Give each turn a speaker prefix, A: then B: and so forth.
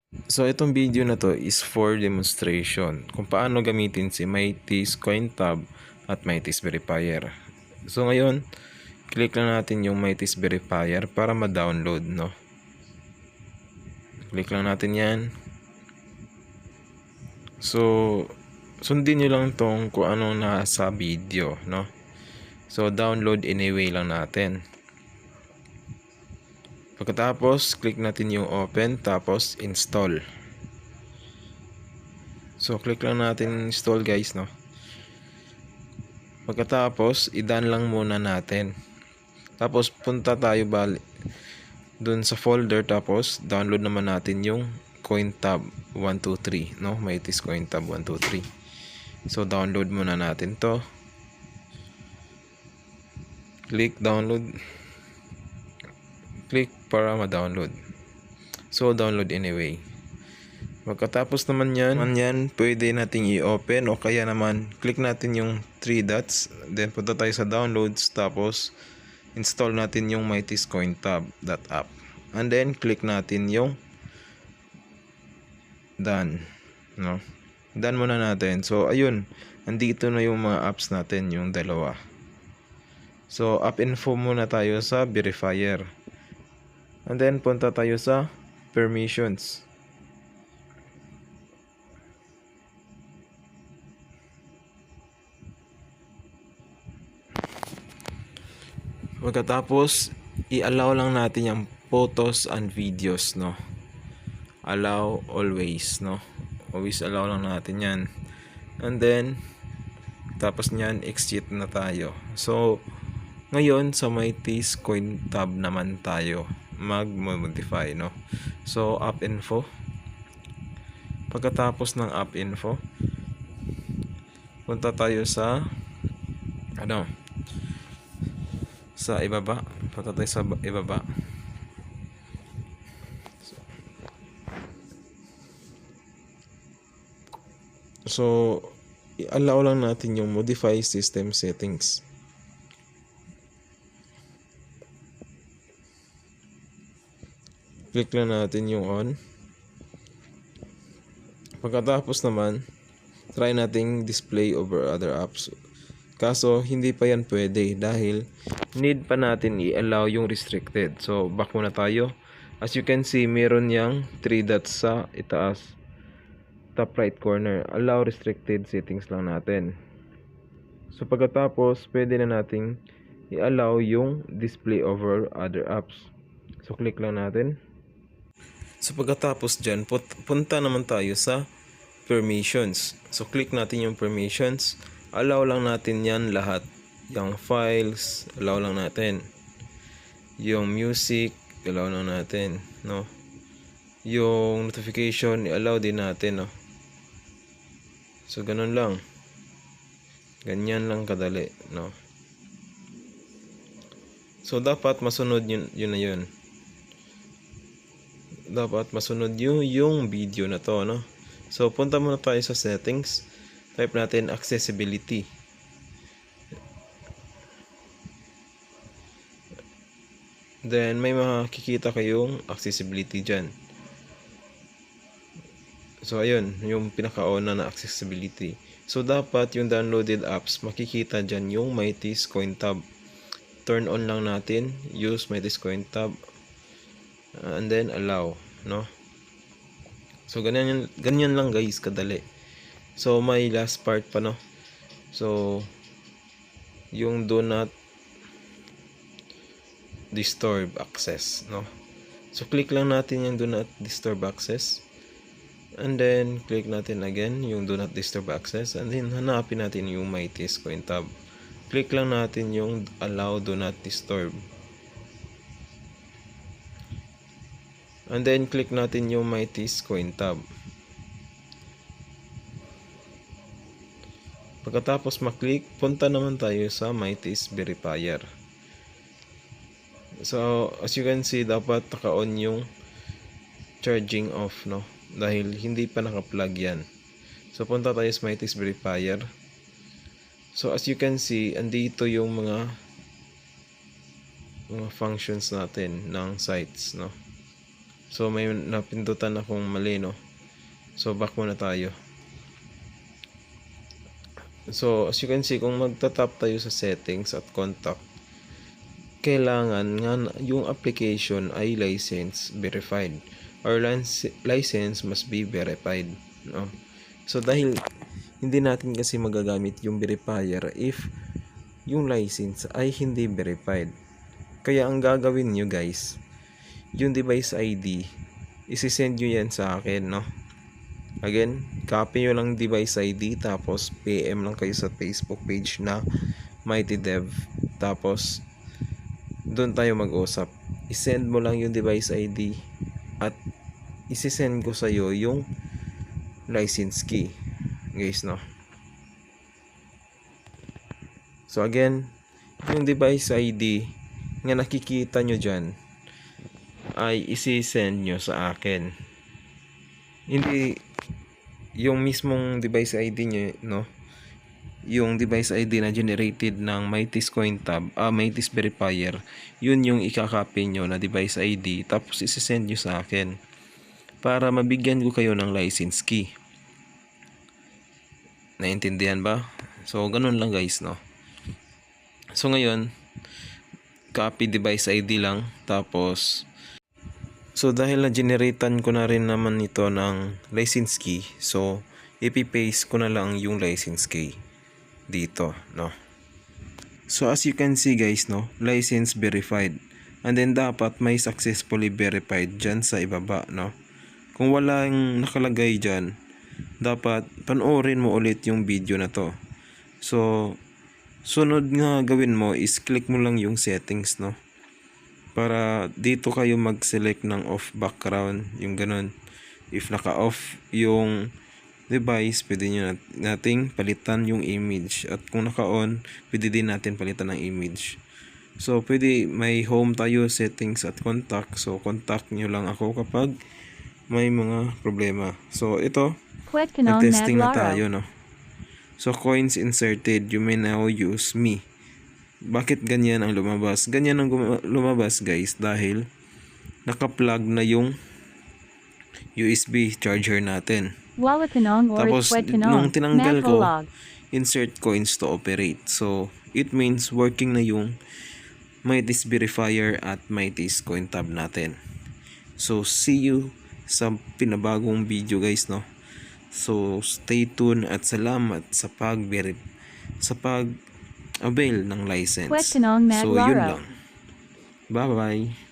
A: So itong video na to is for demonstration kung paano gamitin si Mighty's CoinTab at Mighty's Verifier. So ngayon, click lang natin yung Mighty's Verifier para ma-download, no? Click lang natin yan. So, sundin nyo lang tong kung anong nasa video, no? So, download anyway lang natin. Pagkatapos, click natin yung open, tapos install. So, click lang natin install, guys, no? Pagkatapos, i-done lang muna natin. Tapos, punta tayo dun sa folder, tapos download naman natin yung CoinTab 123, no? Mighty's CoinTab 123. So, download muna natin to. Click download. Click para ma-download. So, download anyway. Pagkatapos naman yan, pwede nating i-open o kaya naman click natin yung 3 dots. Then, punta tayo sa downloads. Tapos, install natin yung Mighty's CoinTab.app. And then, click natin yung done. No? Done muna natin. So, ayun. Andito na yung mga apps natin, yung dalawa. So, app info muna tayo sa verifier. And then, punta tayo sa permissions. Pagkatapos, i-allow lang natin yung photos and videos, no? Allow always, no? Always allow lang natin yan. And then, tapos nyan, exit na tayo. So, ngayon, sa Mighty's CoinTab naman tayo mag-modify, no? So, app info. Pagkatapos ng app info, punta tayo sa sa ibaba. Punta tayo sa ibaba. So, i-allow lang natin yung modify system settings. Click lang natin yung on. Pagkatapos naman, try nating display over other apps. Kaso, hindi pa yan pwede dahil need pa natin i-allow yung restricted. So, back muna tayo. As you can see, meron yang 3 dots sa itaas. Top right corner. Allow restricted settings lang natin. So, pagkatapos, pwede na nating i-allow yung display over other apps. So, click lang natin. So, pagkatapos dyan, punta naman tayo sa permissions. So, click natin yung permissions. Allow lang natin yan lahat. Yung files, allow lang natin. Yung music, allow lang natin, no? Yung notification, i-allow din natin, no? So, ganun lang. Ganyan lang kadali, no? So, dapat masunod yun na yun. Dapat masunod yung video na to, no? So, punta muna tayo sa settings. Type natin accessibility. Then, may makikita kayong accessibility dyan. So, ayun, yung pinakauna na accessibility. So, dapat yung downloaded apps, makikita dyan yung Mighty's CoinTab. Turn on lang natin, use Mighty's CoinTab, and then allow, no? So, ganyan lang guys, kadali. So, may last part pa, no? So, yung do not disturb access, no? So, click lang natin yung do not disturb access. And then, click natin again yung do not disturb access. And then, hanapin natin yung Mighty's CoinTab. Click lang natin yung allow do not disturb. And then, click natin yung Mighty's CoinTab. Pagkatapos maklik, punta naman tayo sa Mighty's Verifier. So, as you can see, dapat naka-on yung charging off, no? Dahil hindi pa naka-plug yan. So, punta tayo sa Mighty's Verifier. So, as you can see, andito yung mga functions natin ng sites, no? So may napindutan akong mali, no? So back muna tayo. So as you can see, kung magta-tap tayo sa settings at contact, kailangan nga yung application ay license verified or license must be verified, no? So dahil hindi natin kasi magagamit yung verifier if yung license ay hindi verified. Kaya ang gagawin nyo guys, yung device ID, isi-send nyo yan sa akin, no? Again, copy nyo lang device ID, tapos PM lang kayo sa Facebook page na Mighty Dev. Tapos, doon tayo mag-usap. I-send mo lang yung device ID at isi-send ko sa'yo yung license key. Guys, no? So, again, yung device ID nga nakikita nyo dyan ay isi-send nyo sa akin. Hindi yung mismong device ID nyo, no? Yung device ID na generated ng Mighty's CoinTab, Mighty's Verifier, yun yung ikakopy nyo na device ID, tapos isi-send nyo sa akin para mabigyan ko kayo ng license key. Naintindihan ba? So, ganun lang guys, no? So, ngayon, copy device ID lang, tapos so dahil na-generatan ko na rin naman ito ng license key, so ipi-paste ko na lang yung license key dito, no? So as you can see guys, no, license verified. And then dapat may successfully verified dyan sa ibaba, no? Kung walang nakalagay dyan, dapat panoorin mo ulit yung video na to. So sunod nga gawin mo is click mo lang yung settings, no? Para dito kayo mag-select ng off background, yung ganun. If naka-off yung device, pwede nyo nating palitan yung image. At kung naka-on, pwede din natin palitan ng image. So, pwede may home tayo, settings at contact. So, contact nyo lang ako kapag may mga problema. So, ito, nag-testing na tayo, no? So, coins inserted, you may now use me. Bakit ganyan ang lumabas? Ganyan ang lumabas guys dahil naka-plug na yung USB charger natin. Tapos nung tinanggal ko, insert coins to operate. So it means working na yung Mighty's Verifier at Mighty's CoinTab natin. So see you sa pinabagong video guys, no? So stay tuned at salamat sa pag-avail ng license. So, yun lang. Bye-bye.